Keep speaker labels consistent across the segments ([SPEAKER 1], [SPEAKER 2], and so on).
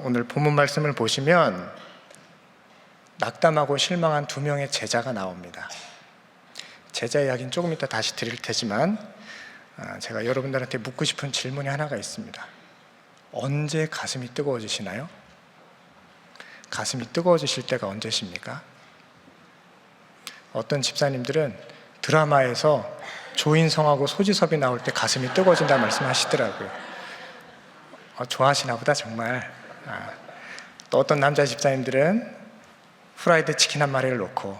[SPEAKER 1] 오늘 본문 말씀을 보시면 낙담하고 실망한 두 명의 제자가 나옵니다. 제자 이야기는 조금 이따 다시 드릴 테지만 제가 여러분들한테 묻고 싶은 질문이 하나가 있습니다. 언제 가슴이 뜨거워지시나요? 가슴이 뜨거워지실 때가 언제십니까? 어떤 집사님들은 드라마에서 조인성하고 소지섭이 나올 때 가슴이 뜨거워진다 말씀하시더라고요. 좋아하시나 보다 정말. 또 어떤 남자 집사님들은 프라이드 치킨 한 마리를 놓고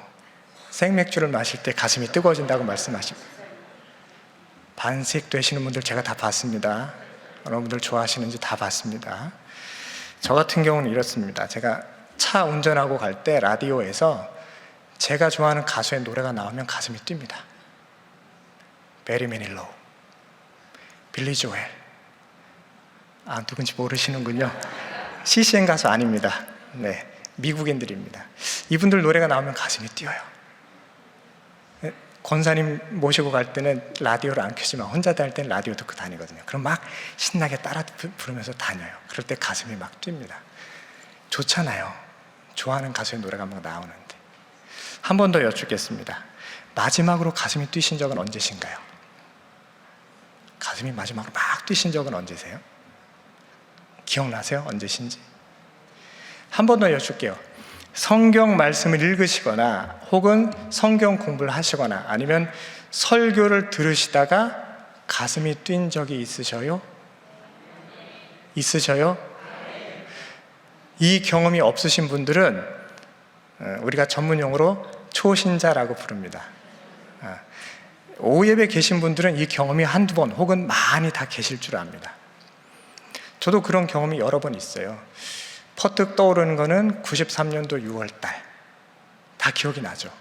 [SPEAKER 1] 생맥주를 마실 때 가슴이 뜨거워진다고 말씀하십니다. 반색 되시는 분들 제가 다 봤습니다. 여러분들 좋아하시는지 다 봤습니다. 저 같은 경우는 이렇습니다. 제가 차 운전하고 갈 때 라디오에서 제가 좋아하는 가수의 노래가 나오면 가슴이 뜁니다. 베리 매닐로우, 빌리 조엘. 누군지 모르시는군요. CCM 가수 아닙니다. 네, 미국인들입니다. 이분들 노래가 나오면 가슴이 뛰어요. 권사님 모시고 갈 때는 라디오를 안 켜지만 혼자 다닐 때는 라디오 듣고 다니거든요. 그럼 막 신나게 따라 부르면서 다녀요. 그럴 때 가슴이 막 뜁니다. 좋잖아요. 좋아하는 가수의 노래가 막 나오는데. 한 번 더 여쭙겠습니다. 마지막으로 가슴이 뛰신 적은 언제신가요? 가슴이 마지막으로 막 뛰신 적은 언제세요? 기억나세요? 언제신지? 한 번 더 여쭐게요. 성경 말씀을 읽으시거나 혹은 성경 공부를 하시거나 아니면 설교를 들으시다가 가슴이 뛴 적이 있으셔요? 있으셔요? 이 경험이 없으신 분들은 우리가 전문용어로 초신자라고 부릅니다. 오예배 계신 분들은 이 경험이 한두 번 혹은 많이 다 계실 줄 압니다. 저도 그런 경험이 여러 번 있어요. 퍼뜩 떠오르는 거는 93년도 6월달. 다 기억이 나죠.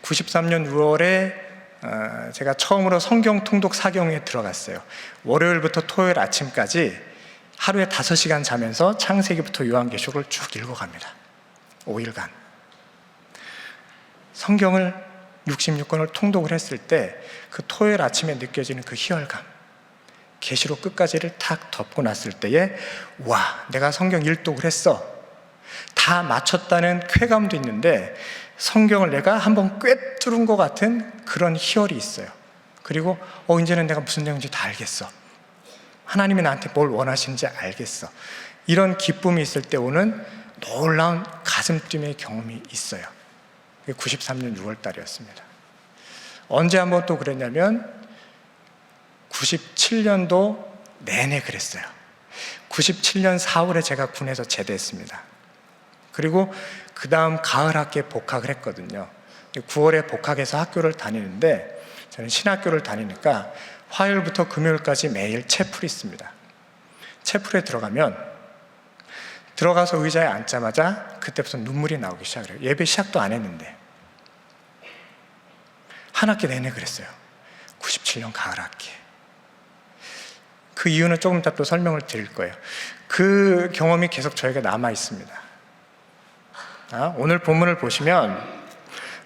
[SPEAKER 1] 93년 6월에 제가 처음으로 성경 통독 사경에 들어갔어요. 월요일부터 토요일 아침까지 하루에 5시간 자면서 창세기부터 요한계시록을 쭉 읽어갑니다. 5일간. 성경을 66권을 통독을 했을 때 그 토요일 아침에 느껴지는 그 희열감, 계시록 끝까지를 탁 덮고 났을 때에 와, 내가 성경 일독을 했어. 다 마쳤다는 쾌감도 있는데 성경을 내가 한번 꿰뚫은 것 같은 그런 희열이 있어요. 그리고 이제는 내가 무슨 내용인지 다 알겠어. 하나님이 나한테 뭘 원하시는지 알겠어. 이런 기쁨이 있을 때 오는 놀라운 가슴 뛰의 경험이 있어요. 그게 93년 6월 달이었습니다. 언제 한번 또 그랬냐면 97년도 내내 그랬어요. 97년 4월에 제가 군에서 제대했습니다. 그리고 그 다음 가을 학기에 복학을 했거든요. 9월에 복학해서 학교를 다니는데 저는 신학교를 다니니까 화요일부터 금요일까지 매일 채플이 있습니다. 채플에 들어가서 의자에 앉자마자 그때부터 눈물이 나오기 시작해요. 예배 시작도 안 했는데 한 학기 내내 그랬어요. 97년 가을 학기에. 그 이유는 조금 이따 또 설명을 드릴 거예요. 그 경험이 계속 저에게 남아 있습니다. 오늘 본문을 보시면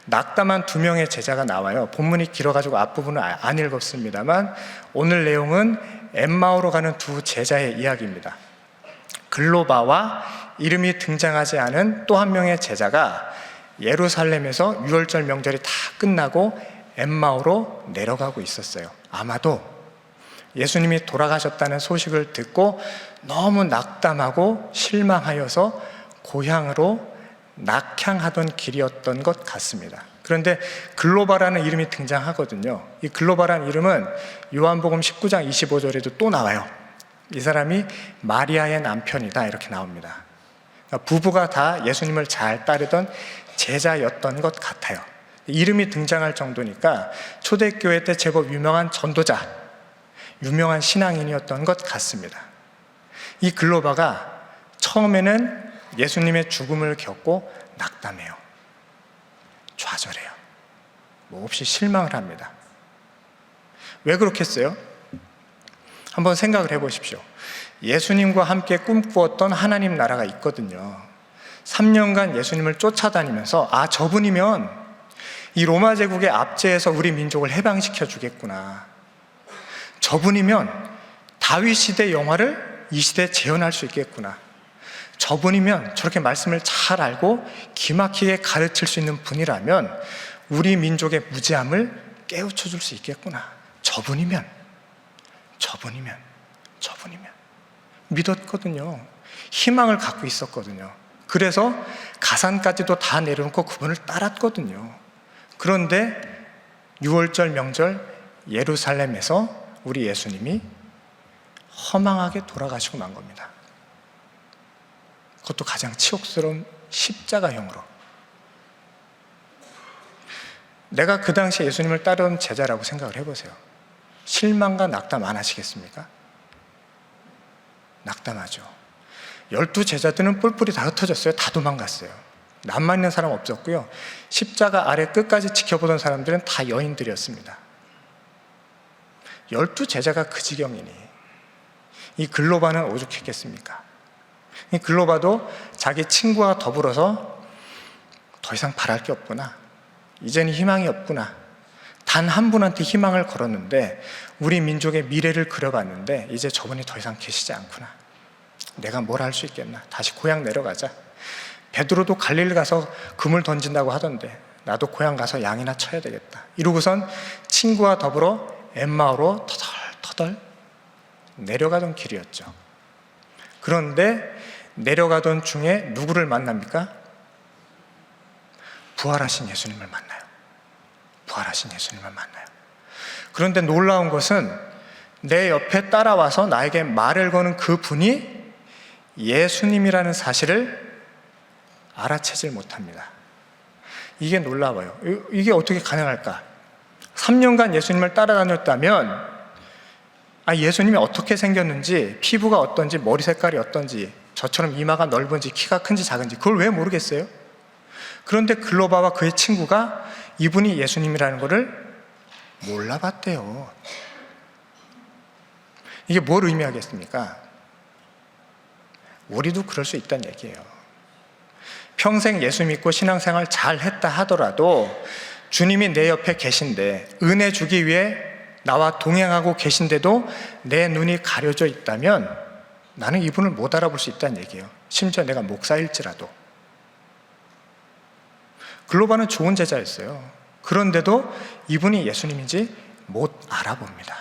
[SPEAKER 1] 낙담한 두 명의 제자가 나와요. 본문이 길어가지고 앞부분은 안 읽었습니다만 오늘 내용은 엠마오로 가는 두 제자의 이야기입니다. 글로바와 이름이 등장하지 않은 또 한 명의 제자가 예루살렘에서 유월절 명절이 다 끝나고 엠마오로 내려가고 있었어요. 아마도 예수님이 돌아가셨다는 소식을 듣고 너무 낙담하고 실망하여서 고향으로 낙향하던 길이었던 것 같습니다. 그런데 글로바라는 이름이 등장하거든요. 이 글로바라는 이름은 요한복음 19장 25절에도 또 나와요. 이 사람이 마리아의 남편이다 이렇게 나옵니다. 그러니까 부부가 다 예수님을 잘 따르던 제자였던 것 같아요. 이름이 등장할 정도니까 초대교회 때 제법 유명한 전도자, 유명한 신앙인이었던 것 같습니다. 이 글로바가 처음에는 예수님의 죽음을 겪고 낙담해요. 좌절해요. 몹시 실망을 합니다. 왜 그렇겠어요? 한번 생각을 해보십시오. 예수님과 함께 꿈꾸었던 하나님 나라가 있거든요. 3년간 예수님을 쫓아다니면서 저분이면 이 로마 제국의 압제에서 우리 민족을 해방시켜 주겠구나. 저분이면 다윗 시대 영화를 이 시대에 재현할 수 있겠구나. 저분이면 저렇게 말씀을 잘 알고 기막히게 가르칠 수 있는 분이라면 우리 민족의 무지함을 깨우쳐 줄 수 있겠구나. 저분이면 믿었거든요. 희망을 갖고 있었거든요. 그래서 가산까지도 다 내려놓고 그분을 따랐거든요. 그런데 6월절 명절 예루살렘에서 우리 예수님이 허망하게 돌아가시고 만 겁니다. 그것도 가장 치욕스러운 십자가형으로. 내가 그 당시에 예수님을 따르는 제자라고 생각을 해보세요. 실망과 낙담 안 하시겠습니까? 낙담하죠. 12제자들은 뿔뿔이 다 흩어졌어요. 다 도망갔어요. 남만 있는 사람 없었고요. 십자가 아래 끝까지 지켜보던 사람들은 다 여인들이었습니다. 12제자가 그 지경이니 이 글로바는 오죽했겠습니까? 이 글로바도 자기 친구와 더불어서 더 이상 바랄 게 없구나, 이제는 희망이 없구나, 단 한 분한테 희망을 걸었는데 우리 민족의 미래를 그려봤는데 이제 저분이 더 이상 계시지 않구나, 내가 뭘 할 수 있겠나, 다시 고향 내려가자. 베드로도 갈릴리 가서 금을 던진다고 하던데 나도 고향 가서 양이나 쳐야 되겠다 이러고선 친구와 더불어 엠마오로 터덜터덜 내려가던 길이었죠. 그런데 내려가던 중에 누구를 만납니까? 부활하신 예수님을 만나요. 부활하신 예수님을 만나요. 그런데 놀라운 것은 내 옆에 따라와서 나에게 말을 거는 그 분이 예수님이라는 사실을 알아채질 못합니다. 이게 놀라워요. 이게 어떻게 가능할까? 3년간 예수님을 따라다녔다면 예수님이 어떻게 생겼는지, 피부가 어떤지, 머리 색깔이 어떤지, 저처럼 이마가 넓은지, 키가 큰지 작은지 그걸 왜 모르겠어요? 그런데 글로바와 그의 친구가 이분이 예수님이라는 것을 몰라봤대요. 이게 뭘 의미하겠습니까? 우리도 그럴 수 있다는 얘기예요. 평생 예수 믿고 신앙생활 잘 했다 하더라도 주님이 내 옆에 계신데, 은혜 주기 위해 나와 동행하고 계신데도 내 눈이 가려져 있다면 나는 이분을 못 알아볼 수 있다는 얘기예요. 심지어 내가 목사일지라도. 글로바는 좋은 제자였어요. 그런데도 이분이 예수님인지 못 알아봅니다.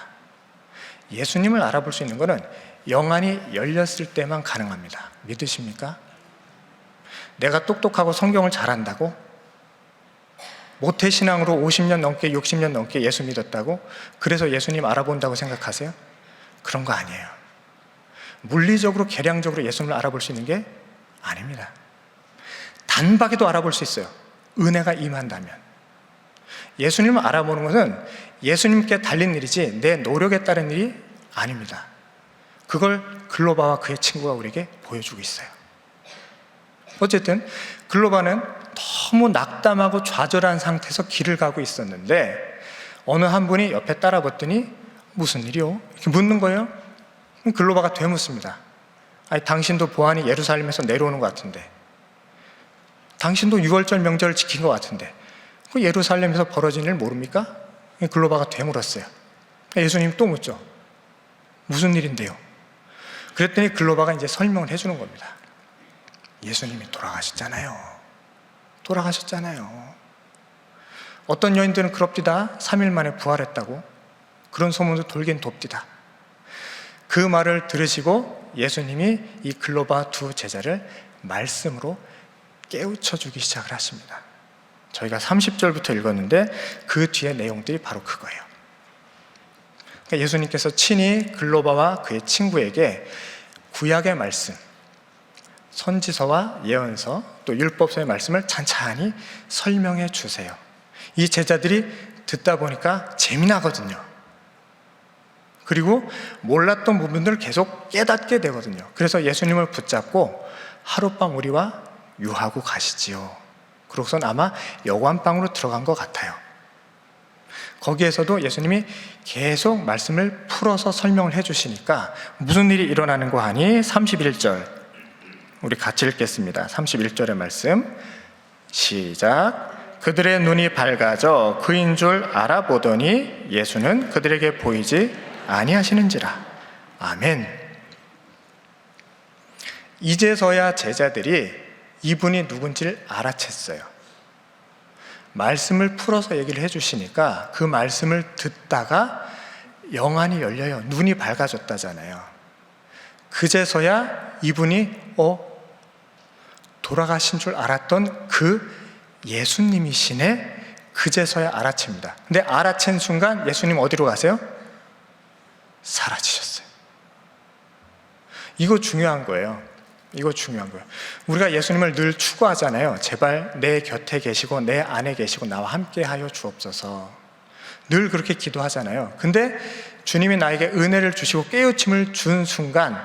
[SPEAKER 1] 예수님을 알아볼 수 있는 것은 영안이 열렸을 때만 가능합니다. 믿으십니까? 내가 똑똑하고 성경을 잘한다고? 모태신앙으로 50년 넘게 60년 넘게 예수 믿었다고? 그래서 예수님 알아본다고 생각하세요? 그런 거 아니에요. 물리적으로 계량적으로 예수님을 알아볼 수 있는 게 아닙니다. 단박에도 알아볼 수 있어요. 은혜가 임한다면. 예수님을 알아보는 것은 예수님께 달린 일이지 내 노력에 따른 일이 아닙니다. 그걸 글로바와 그의 친구가 우리에게 보여주고 있어요. 어쨌든 글로바는 너무 낙담하고 좌절한 상태에서 길을 가고 있었는데 어느 한 분이 옆에 따라붙더니 무슨 일이요? 이렇게 묻는 거예요. 글로바가 되묻습니다. 당신도 보안이 예루살렘에서 내려오는 것 같은데, 당신도 6월절 명절을 지킨 것 같은데 그 예루살렘에서 벌어진 일 모릅니까? 글로바가 되물었어요. 예수님 또 묻죠. 무슨 일인데요? 그랬더니 글로바가 이제 설명을 해주는 겁니다. 예수님이 돌아가셨잖아요. 어떤 여인들은 그럽디다 3일 만에 부활했다고 그런 소문도 돌긴 돕디다. 그 말을 들으시고 예수님이 이 글로바 두 제자를 말씀으로 깨우쳐주기 시작을 하십니다. 저희가 30절부터 읽었는데 그 뒤에 내용들이 바로 그거예요. 그러니까 예수님께서 친히 글로바와 그의 친구에게 구약의 말씀, 선지서와 예언서, 또 율법서의 말씀을 찬찬히 설명해 주세요. 이 제자들이 듣다 보니까 재미나거든요. 그리고 몰랐던 부분들을 계속 깨닫게 되거든요. 그래서 예수님을 붙잡고 하룻밤 우리와 유하고 가시지요. 그러고선 아마 여관방으로 들어간 것 같아요. 거기에서도 예수님이 계속 말씀을 풀어서 설명을 해주시니까 무슨 일이 일어나는 거 하니 31절 우리 같이 읽겠습니다. 31절의 말씀 시작. 그들의 눈이 밝아져 그인 줄 알아보더니 예수는 그들에게 보이지 아니하시는지라. 아멘. 이제서야 제자들이 이분이 누군지를 알아챘어요. 말씀을 풀어서 얘기를 해주시니까 그 말씀을 듣다가 영안이 열려요. 눈이 밝아졌다잖아요. 그제서야 이분이 돌아가신 줄 알았던 그 예수님이시네. 그제서야 알아챕니다. 근데 알아챈 순간 예수님 어디로 가세요? 사라지셨어요. 이거 중요한 거예요. 이거 중요한 거예요. 우리가 예수님을 늘 추구하잖아요. 제발 내 곁에 계시고 내 안에 계시고 나와 함께 하여 주옵소서. 늘 그렇게 기도하잖아요. 근데 주님이 나에게 은혜를 주시고 깨우침을 준 순간,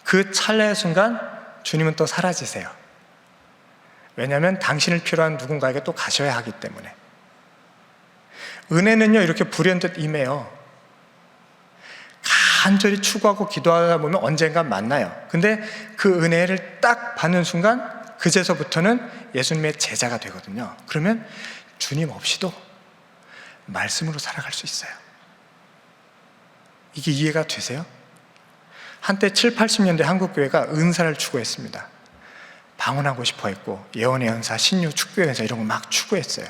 [SPEAKER 1] 그 찰나의 순간 주님은 또 사라지세요. 왜냐하면 당신을 필요한 누군가에게 또 가셔야 하기 때문에. 은혜는요, 이렇게 불현듯 임해요. 간절히 추구하고 기도하다 보면 언젠간 만나요. 근데 그 은혜를 딱 받는 순간 그제서부터는 예수님의 제자가 되거든요. 그러면 주님 없이도 말씀으로 살아갈 수 있어요. 이게 이해가 되세요? 한때 7, 80년대 한국교회가 은사를 추구했습니다. 방언하고 싶어 했고 예언의 은사, 신유, 축교의 은사 이런 거 막 추구했어요.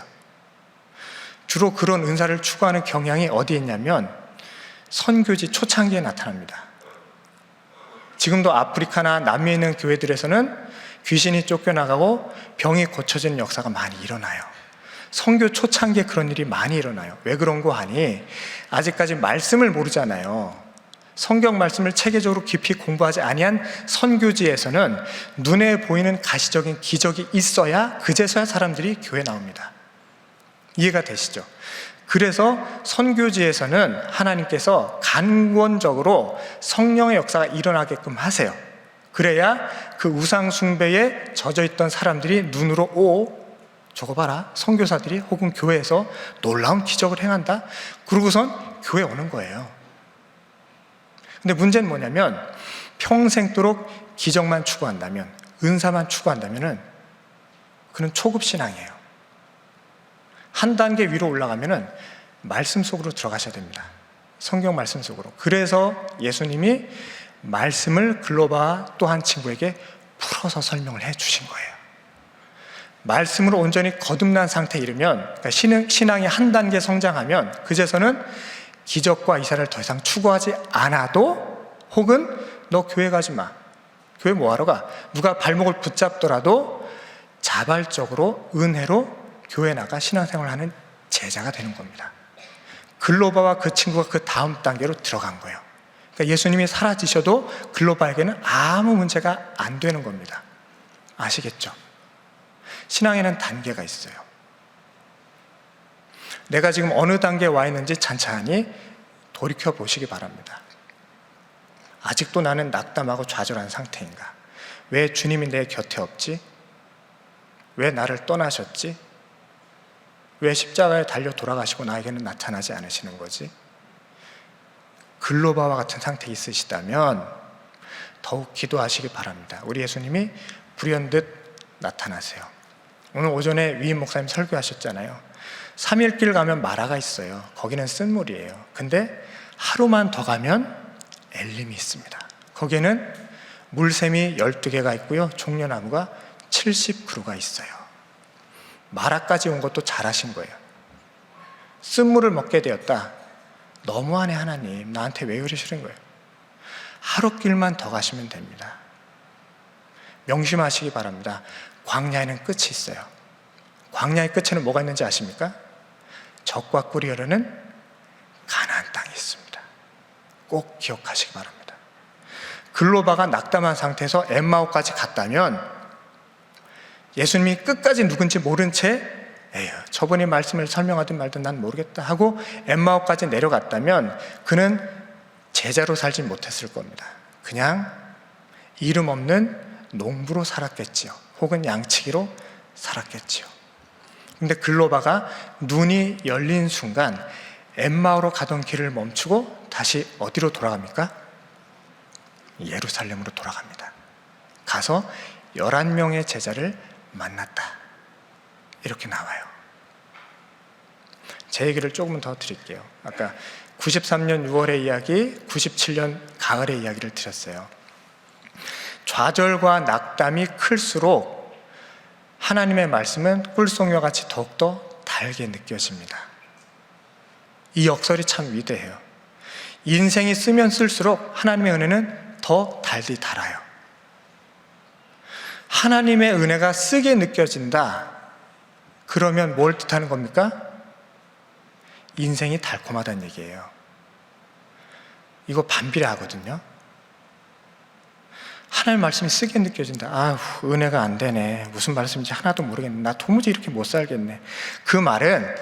[SPEAKER 1] 주로 그런 은사를 추구하는 경향이 어디에 있냐면 선교지 초창기에 나타납니다. 지금도 아프리카나 남미에 있는 교회들에서는 귀신이 쫓겨나가고 병이 고쳐지는 역사가 많이 일어나요. 선교 초창기에 그런 일이 많이 일어나요. 왜 그런 거 하니? 아직까지 말씀을 모르잖아요. 성경 말씀을 체계적으로 깊이 공부하지 아니한 선교지에서는 눈에 보이는 가시적인 기적이 있어야 그제서야 사람들이 교회에 나옵니다. 이해가 되시죠? 그래서 선교지에서는 하나님께서 간권적으로 성령의 역사가 일어나게끔 하세요. 그래야 그 우상 숭배에 젖어있던 사람들이 눈으로 저거 봐라, 선교사들이 혹은 교회에서 놀라운 기적을 행한다. 그러고선 교회에 오는 거예요. 근데 문제는 뭐냐면 평생도록 기적만 추구한다면, 은사만 추구한다면 그는 초급 신앙이에요. 한 단계 위로 올라가면은 말씀 속으로 들어가셔야 됩니다. 성경 말씀 속으로. 그래서 예수님이 말씀을 글로바 또 한 친구에게 풀어서 설명을 해 주신 거예요. 말씀으로 온전히 거듭난 상태에 이르면, 그러니까 신앙이 한 단계 성장하면 그제서는 기적과 이사를 더 이상 추구하지 않아도, 혹은 너 교회 가지 마, 교회 뭐하러 가, 누가 발목을 붙잡더라도 자발적으로 은혜로 교회 나가 신앙생활을 하는 제자가 되는 겁니다. 글로바와 그 친구가 그 다음 단계로 들어간 거예요. 그러니까 예수님이 사라지셔도 글로바에게는 아무 문제가 안 되는 겁니다. 아시겠죠? 신앙에는 단계가 있어요. 내가 지금 어느 단계에 와 있는지 찬찬히 돌이켜 보시기 바랍니다. 아직도 나는 낙담하고 좌절한 상태인가? 왜 주님이 내 곁에 없지? 왜 나를 떠나셨지? 왜 십자가에 달려 돌아가시고 나에게는 나타나지 않으시는 거지? 글로바와 같은 상태에 있으시다면 더욱 기도하시기 바랍니다. 우리 예수님이 불현듯 나타나세요. 오늘 오전에 위임 목사님 설교하셨잖아요. 3일길 가면 마라가 있어요. 거기는 쓴물이에요. 근데 하루만 더 가면 엘림이 있습니다. 거기에는 물샘이 12개가 있고요, 종려나무가 70그루가 있어요. 마라까지 온 것도 잘하신 거예요. 쓴물을 먹게 되었다. 너무하네 하나님, 나한테 왜 그러시는 거예요? 하루 길만 더 가시면 됩니다. 명심하시기 바랍니다. 광야에는 끝이 있어요. 광야의 끝에는 뭐가 있는지 아십니까? 젖과 꿀이 흐르는 가나안 땅이 있습니다. 꼭 기억하시기 바랍니다. 글로바가 낙담한 상태에서 엠마오까지 갔다면 예수님이 끝까지 누군지 모른 채 에휴, 저분이 말씀을 설명하든 말든 난 모르겠다 하고 엠마오까지 내려갔다면 그는 제자로 살지 못했을 겁니다. 그냥 이름 없는 농부로 살았겠지요. 혹은 양치기로 살았겠지요. 근데 글로바가 눈이 열린 순간 엠마오로 가던 길을 멈추고 다시 어디로 돌아갑니까? 예루살렘으로 돌아갑니다. 가서 11명의 제자를 만났다. 이렇게 나와요. 제 얘기를 조금 더 드릴게요. 아까 93년 6월의 이야기, 97년 가을의 이야기를 드렸어요. 좌절과 낙담이 클수록 하나님의 말씀은 꿀송이와 같이 더욱더 달게 느껴집니다. 이 역설이 참 위대해요. 인생이 쓰면 쓸수록 하나님의 은혜는 더 달디 달아요. 하나님의 은혜가 쓰게 느껴진다. 그러면 뭘 뜻하는 겁니까? 인생이 달콤하다는 얘기예요. 이거 반비례하거든요. 하나님 말씀이 쓰게 느껴진다. 아우, 은혜가 안 되네. 무슨 말씀인지 하나도 모르겠네. 나 도무지 이렇게 못 살겠네. 그 말은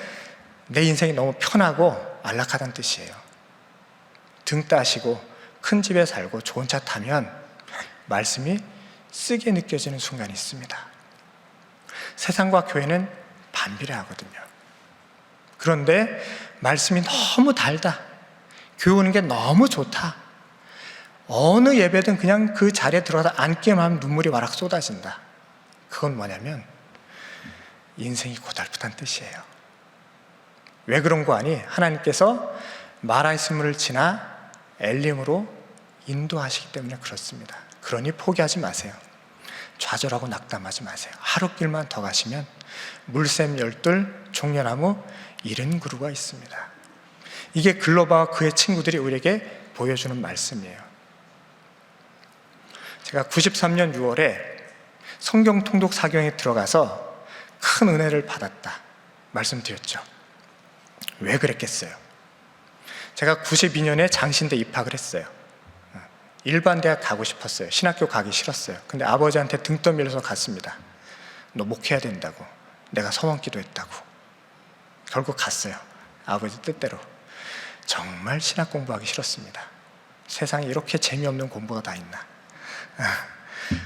[SPEAKER 1] 내 인생이 너무 편하고 안락하다는 뜻이에요. 등 따시고 큰 집에 살고 좋은 차 타면 말씀이 쓰게 느껴지는 순간이 있습니다. 세상과 교회는 반비례하거든요. 그런데 말씀이 너무 달다. 교회 오는 게 너무 좋다. 어느 예배든 그냥 그 자리에 들어가서 앉기만 하면 눈물이 와락 쏟아진다. 그건 뭐냐면 인생이 고달프다는 뜻이에요. 왜 그런 거 아니? 하나님께서 마라이스물을 지나 엘림으로 인도하시기 때문에 그렇습니다. 그러니 포기하지 마세요. 좌절하고 낙담하지 마세요. 하루 길만 더 가시면 물샘 열둘, 종려나무 70그루가 있습니다. 이게 글로바와 그의 친구들이 우리에게 보여주는 말씀이에요. 제가 93년 6월에 성경 통독 사경에 들어가서 큰 은혜를 받았다 말씀드렸죠. 왜 그랬겠어요? 제가 92년에 장신대 입학을 했어요. 일반 대학 가고 싶었어요. 신학교 가기 싫었어요. 근데 아버지한테 등 떠밀려서 갔습니다. 너 목회해야 된다고. 내가 서원 기도했다고. 결국 갔어요. 아버지 뜻대로. 정말 신학 공부하기 싫었습니다. 세상에 이렇게 재미없는 공부가 다 있나.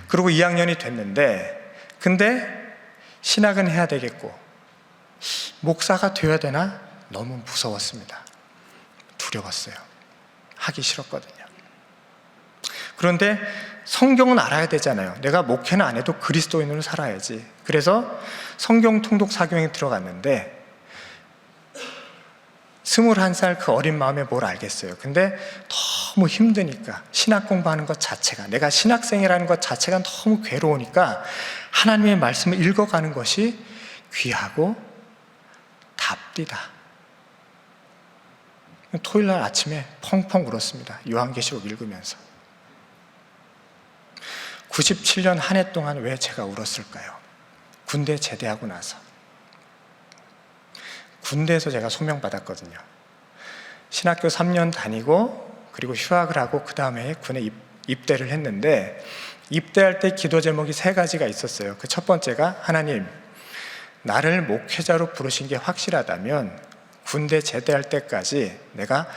[SPEAKER 1] 그리고 2학년이 됐는데, 근데 신학은 해야 되겠고 목사가 되어야 되나? 너무 무서웠습니다. 두려웠어요. 하기 싫었거든요. 그런데 성경은 알아야 되잖아요. 내가 목회는 안 해도 그리스도인으로 살아야지. 그래서 성경 통독 사경에 들어갔는데 21살 그 어린 마음에 뭘 알겠어요. 근데 너무 힘드니까 신학 공부하는 것 자체가, 내가 신학생이라는 것 자체가 너무 괴로우니까 하나님의 말씀을 읽어가는 것이 귀하고 답디다. 토요일날 아침에 펑펑 울었습니다. 요한계시록 읽으면서. 97년 한 해 동안 왜 제가 울었을까요? 군대 제대하고 나서. 군대에서 제가 소명받았거든요. 신학교 3년 다니고 그리고 휴학을 하고 그 다음에 군에 입대를 했는데, 입대할 때 기도 제목이 3가지가 있었어요. 그 첫 번째가, 하나님, 나를 목회자로 부르신 게 확실하다면 군대 제대할 때까지 내가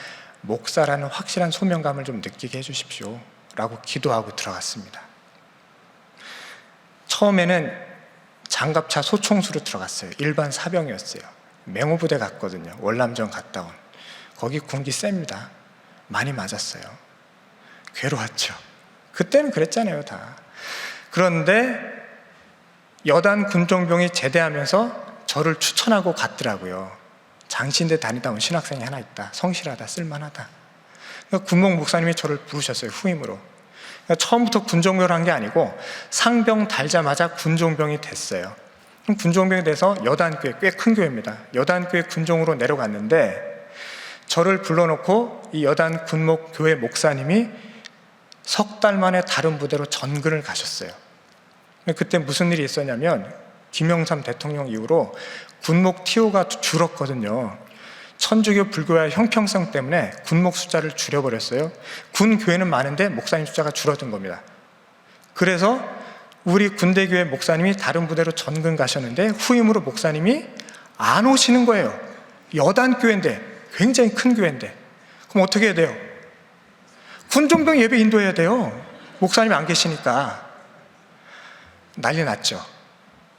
[SPEAKER 1] 목사라는 확실한 소명감을 좀 느끼게 해주십시오 라고 기도하고 들어갔습니다. 처음에는 장갑차 소총수로 들어갔어요. 일반 사병이었어요. 맹호부대 갔거든요. 월남전 갔다 온. 거기 군기 셉니다. 많이 맞았어요. 괴로웠죠. 그때는 그랬잖아요, 다. 그런데 여단 군종병이 제대하면서 저를 추천하고 갔더라고요. 장신대 다니다 온 신학생이 하나 있다. 성실하다, 쓸만하다. 그러니까 군목 목사님이 저를 부르셨어요, 후임으로. 그러니까 처음부터 군종병을 한 게 아니고 상병 달자마자 군종병이 됐어요. 그럼 군종병이 돼서 여단교회, 꽤 큰 교회입니다. 여단교회 군종으로 내려갔는데 저를 불러놓고 이 여단 군목 교회 목사님이 석 달 만에 다른 부대로 전근을 가셨어요. 그때 무슨 일이 있었냐면 김영삼 대통령 이후로 군목 TO가 줄었거든요. 천주교 불교와 형평성 때문에 군목 숫자를 줄여버렸어요. 군 교회는 많은데 목사님 숫자가 줄어든 겁니다. 그래서 우리 군대교회 목사님이 다른 부대로 전근 가셨는데 후임으로 목사님이 안 오시는 거예요. 여단 교회인데, 굉장히 큰 교회인데. 그럼 어떻게 해야 돼요? 군종병 예배 인도해야 돼요. 목사님이 안 계시니까. 난리 났죠.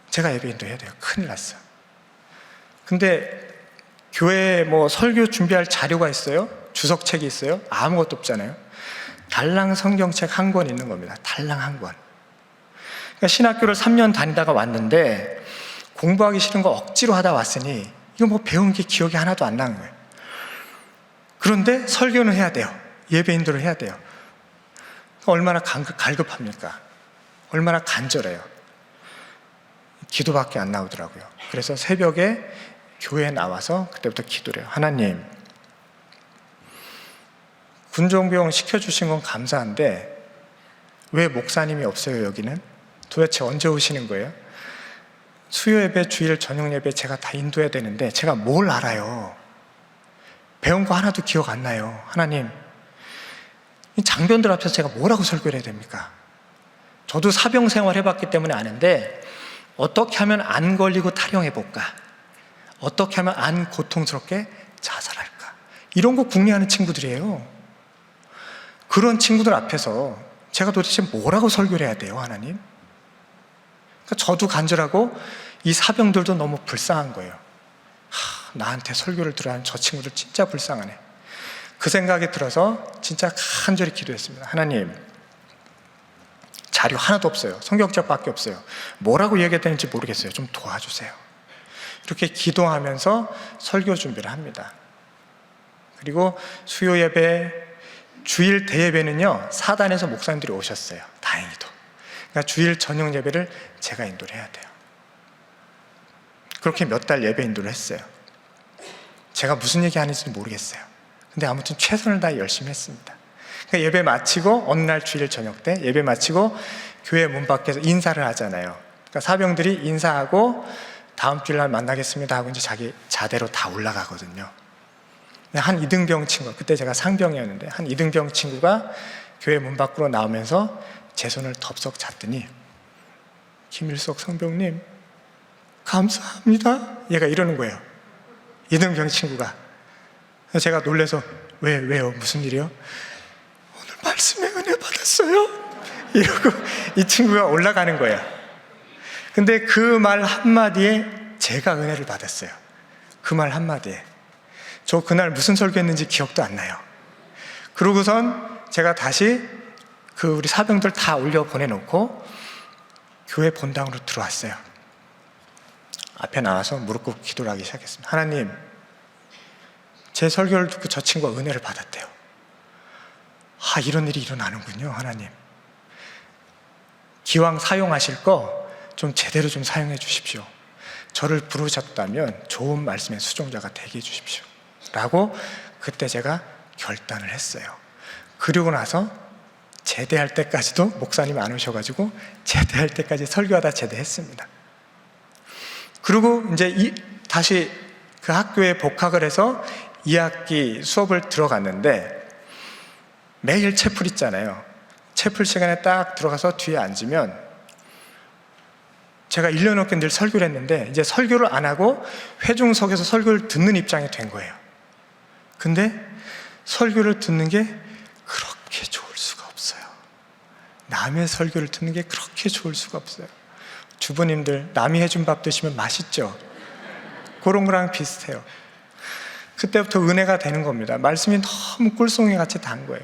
[SPEAKER 1] 제가 예배 인도해야 돼요. 큰일 났어요. 근데 교회에 뭐 설교 준비할 자료가 있어요? 주석책이 있어요? 아무것도 없잖아요. 달랑 성경책 한 권 있는 겁니다. 달랑 한 권. 그러니까 신학교를 3년 다니다가 왔는데 공부하기 싫은 거 억지로 하다 왔으니 이거 뭐 배운 게 기억이 하나도 안 나는 거예요. 그런데 설교는 해야 돼요. 예배 인도를 해야 돼요. 얼마나 갈급합니까? 얼마나 간절해요. 기도밖에 안 나오더라고요. 그래서 새벽에 교회에 나와서 그때부터 기도를 해요. 하나님, 군종병 시켜주신 건 감사한데 왜 목사님이 없어요 여기는? 도대체 언제 오시는 거예요? 수요 예배, 주일 저녁 예배 제가 다 인도해야 되는데 제가 뭘 알아요? 배운 거 하나도 기억 안 나요. 하나님, 이 장병들 앞에서 제가 뭐라고 설교를 해야 됩니까? 저도 사병 생활 해봤기 때문에 아는데 어떻게 하면 안 걸리고 탈영해볼까? 어떻게 하면 안 고통스럽게 자살할까? 이런 거 궁리하는 친구들이에요. 그런 친구들 앞에서 제가 도대체 뭐라고 설교를 해야 돼요, 하나님? 그러니까 저도 간절하고 이 사병들도 너무 불쌍한 거예요. 나한테 설교를 들어야 하는 저 친구들 진짜 불쌍하네. 그 생각이 들어서 진짜 간절히 기도했습니다. 하나님, 자료 하나도 없어요. 성경책밖에 없어요. 뭐라고 얘기해야 되는지 모르겠어요. 좀 도와주세요. 이렇게 기도하면서 설교 준비를 합니다. 그리고 수요 예배, 주일 대예배는요, 사단에서 목사님들이 오셨어요. 다행히도. 그러니까 주일 저녁 예배를 제가 인도를 해야 돼요. 그렇게 몇 달 예배 인도를 했어요. 제가 무슨 얘기 하는지 모르겠어요. 근데 아무튼 최선을 다해 열심히 했습니다. 그러니까 예배 마치고 어느 날 주일 저녁 때 예배 마치고 교회 문 밖에서 인사를 하잖아요. 그러니까 사병들이 인사하고 다음 주일 날 만나겠습니다 하고 이제 자기 자대로 다 올라가거든요. 한 이등병 친구, 그때 제가 상병이었는데 한 이등병 친구가 교회 문 밖으로 나오면서 제 손을 덥석 잡더니 김일석 상병님 감사합니다. 얘가 이러는 거예요. 이등병 친구가. 제가 놀라서 왜요? 무슨 일이요? 오늘 말씀의 은혜 받았어요. 이러고 이 친구가 올라가는 거예요. 근데 그 말 한마디에 제가 은혜를 받았어요. 그 말 한마디에. 저 그날 무슨 설교했는지 기억도 안 나요. 그러고선 제가 다시 우리 사병들 다 올려 보내놓고 교회 본당으로 들어왔어요. 앞에 나와서 무릎 꿇고 기도를 하기 시작했습니다. 하나님, 제 설교를 듣고 저 친구가 은혜를 받았대요. 이런 일이 일어나는군요. 하나님, 기왕 사용하실 거 좀 제대로 좀 사용해 주십시오. 저를 부르셨다면 좋은 말씀의 수종자가 되게 해 주십시오 라고 그때 제가 결단을 했어요. 그리고 나서 제대할 때까지도 목사님이 안 오셔가지고 제대할 때까지 설교하다 제대했습니다. 그리고 이제 다시 그 학교에 복학을 해서 2학기 수업을 들어갔는데 매일 채플 있잖아요. 채플 시간에 딱 들어가서 뒤에 앉으면 제가 1년 넘게 늘 설교를 했는데 이제 설교를 안 하고 회중석에서 설교를 듣는 입장이 된 거예요. 근데 설교를 듣는 게 그렇게 좋을 수가 없어요. 남의 설교를 듣는 게 그렇게 좋을 수가 없어요. 주부님들 남이 해준 밥 드시면 맛있죠? 그런 거랑 비슷해요. 그때부터 은혜가 되는 겁니다. 말씀이 너무 꿀송이 같이 단 거예요.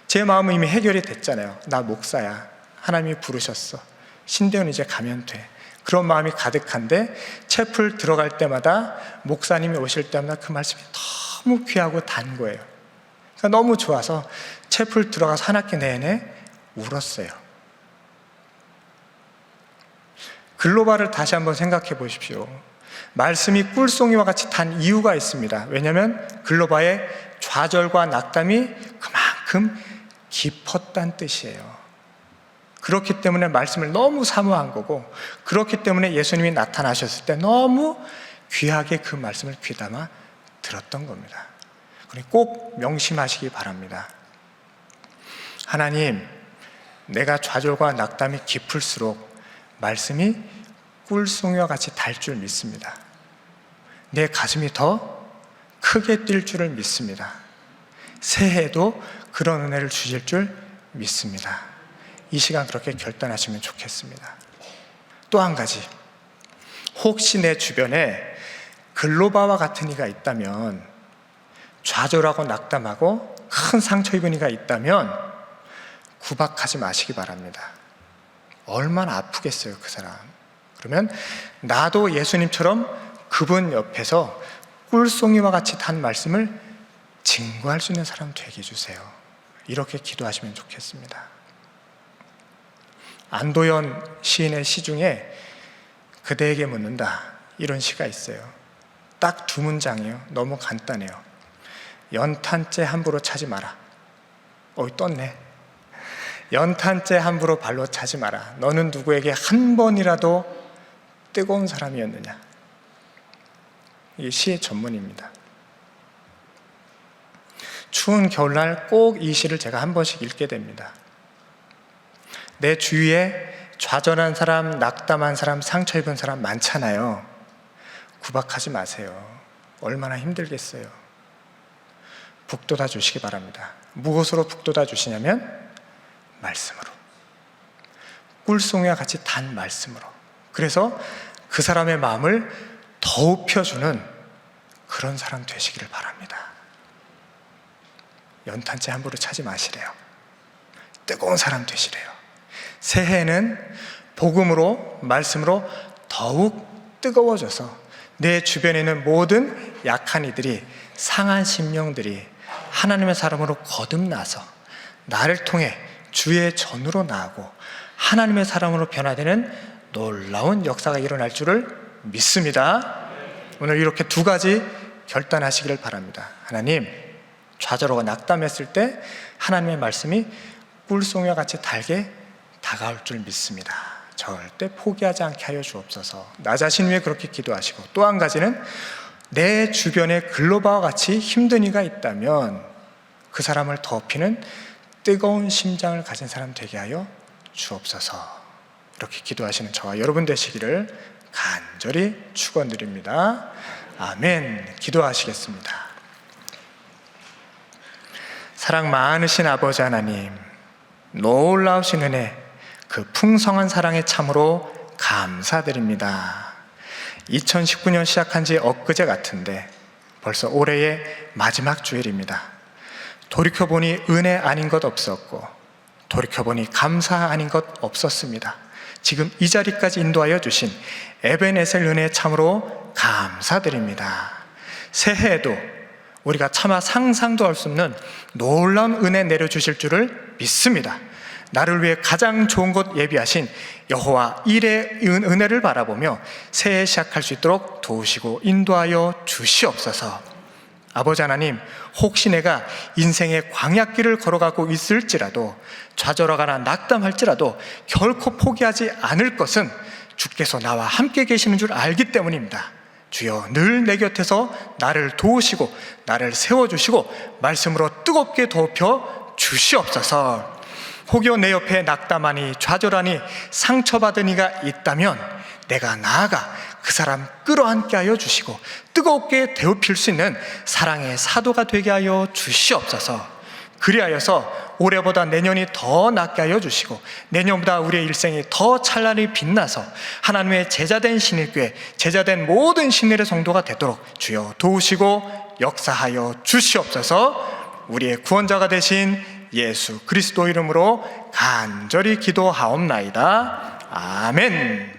[SPEAKER 1] 제 마음은 이미 해결이 됐잖아요. 나 목사야. 하나님이 부르셨어. 신대원 이제 가면 돼. 그런 마음이 가득한데 채플 들어갈 때마다 목사님이 오실 때마다 그 말씀이 너무 귀하고 단 거예요. 그러니까 너무 좋아서 채플 들어가서 한 학기 내내 울었어요. 글로벌을 다시 한번 생각해 보십시오. 말씀이 꿀송이와 같이 단 이유가 있습니다. 왜냐하면 글로바의 좌절과 낙담이 그만큼 깊었다는 뜻이에요. 그렇기 때문에 말씀을 너무 사모한 거고, 그렇기 때문에 예수님이 나타나셨을 때 너무 귀하게 그 말씀을 귀담아 들었던 겁니다. 꼭 명심하시기 바랍니다. 하나님, 내가 좌절과 낙담이 깊을수록 말씀이 꿀송이와 같이 달 줄 믿습니다. 내 가슴이 더 크게 뛸 줄을 믿습니다. 새해에도 그런 은혜를 주실 줄 믿습니다. 이 시간 그렇게 결단하시면 좋겠습니다. 또 한 가지, 혹시 내 주변에 글로바와 같은 이가 있다면, 좌절하고 낙담하고 큰 상처 입은 이가 있다면 구박하지 마시기 바랍니다. 얼마나 아프겠어요, 그 사람. 그러면 나도 예수님처럼 그분 옆에서 꿀송이와 같이 단 말씀을 증거할 수 있는 사람 되게 해주세요. 이렇게 기도하시면 좋겠습니다. 안도연 시인의 시 중에 그대에게 묻는다, 이런 시가 있어요. 딱 두 문장이에요. 너무 간단해요. 연탄재 함부로 차지 마라. 떴네. 연탄재 함부로 발로 차지 마라. 너는 누구에게 한 번이라도 뜨거운 사람이었느냐. 이게 시의 전문입니다. 추운 겨울날 꼭 이 시를 제가 한 번씩 읽게 됩니다. 내 주위에 좌절한 사람, 낙담한 사람, 상처 입은 사람 많잖아요. 구박하지 마세요. 얼마나 힘들겠어요. 북돋아 주시기 바랍니다. 무엇으로 북돋아 주시냐면 말씀으로, 꿀송이와 같이 단 말씀으로. 그래서 그 사람의 마음을 더웁혀주는 그런 사람 되시기를 바랍니다. 연탄재 함부로 차지 마시래요. 뜨거운 사람 되시래요. 새해에는 복음으로, 말씀으로 더욱 뜨거워져서 내 주변에 있는 모든 약한 이들이, 상한 심령들이 하나님의 사람으로 거듭나서 나를 통해 주의 전으로 나아고 하나님의 사람으로 변화되는 놀라운 역사가 일어날 줄을 믿습니다. 오늘 이렇게 두 가지 결단하시기를 바랍니다. 하나님, 좌절하고 낙담했을 때 하나님의 말씀이 꿀송이와 같이 달게 다가올 줄 믿습니다. 절대 포기하지 않게 하여 주옵소서. 나 자신 위해 그렇게 기도하시고, 또 한 가지는 내 주변에 글로바와 같이 힘든 이가 있다면 그 사람을 덮이는 뜨거운 심장을 가진 사람 되게 하여 주옵소서. 이렇게 기도하시는 저와 여러분 되시기를 간절히 축원드립니다. 아멘. 기도하시겠습니다. 사랑 많으신 아버지 하나님, 놀라우신 은혜, 그 풍성한 사랑에 참으로 감사드립니다. 2019년 시작한 지 엊그제 같은데 벌써 올해의 마지막 주일입니다. 돌이켜보니 은혜 아닌 것 없었고, 돌이켜보니 감사 아닌 것 없었습니다. 지금 이 자리까지 인도하여 주신 에벤에셀 은혜에 참으로 감사드립니다. 새해에도 우리가 차마 상상도 할 수 없는 놀라운 은혜 내려주실 줄을 믿습니다. 나를 위해 가장 좋은 곳 예비하신 여호와 일의 은혜를 바라보며 새해 시작할 수 있도록 도우시고 인도하여 주시옵소서. 아버지 하나님, 혹시 내가 인생의 광야길을 걸어가고 있을지라도, 좌절하거나 낙담할지라도 결코 포기하지 않을 것은 주께서 나와 함께 계시는 줄 알기 때문입니다. 주여, 늘 내 곁에서 나를 도우시고 나를 세워주시고 말씀으로 뜨겁게 덮여 주시옵소서. 혹여 내 옆에 낙담하니 좌절하니 상처받은 이가 있다면 내가 나아가 그 사람 끌어안게 하여 주시고 뜨겁게 데우필 수 있는 사랑의 사도가 되게 하여 주시옵소서. 그리하여서 올해보다 내년이 더 낫게 하여 주시고 내년보다 우리의 일생이 더 찬란히 빛나서 하나님의 제자된 신일교회, 제자된 모든 신일의 성도가 되도록 주여 도우시고 역사하여 주시옵소서. 우리의 구원자가 되신 예수 그리스도 이름으로 간절히 기도하옵나이다. 아멘.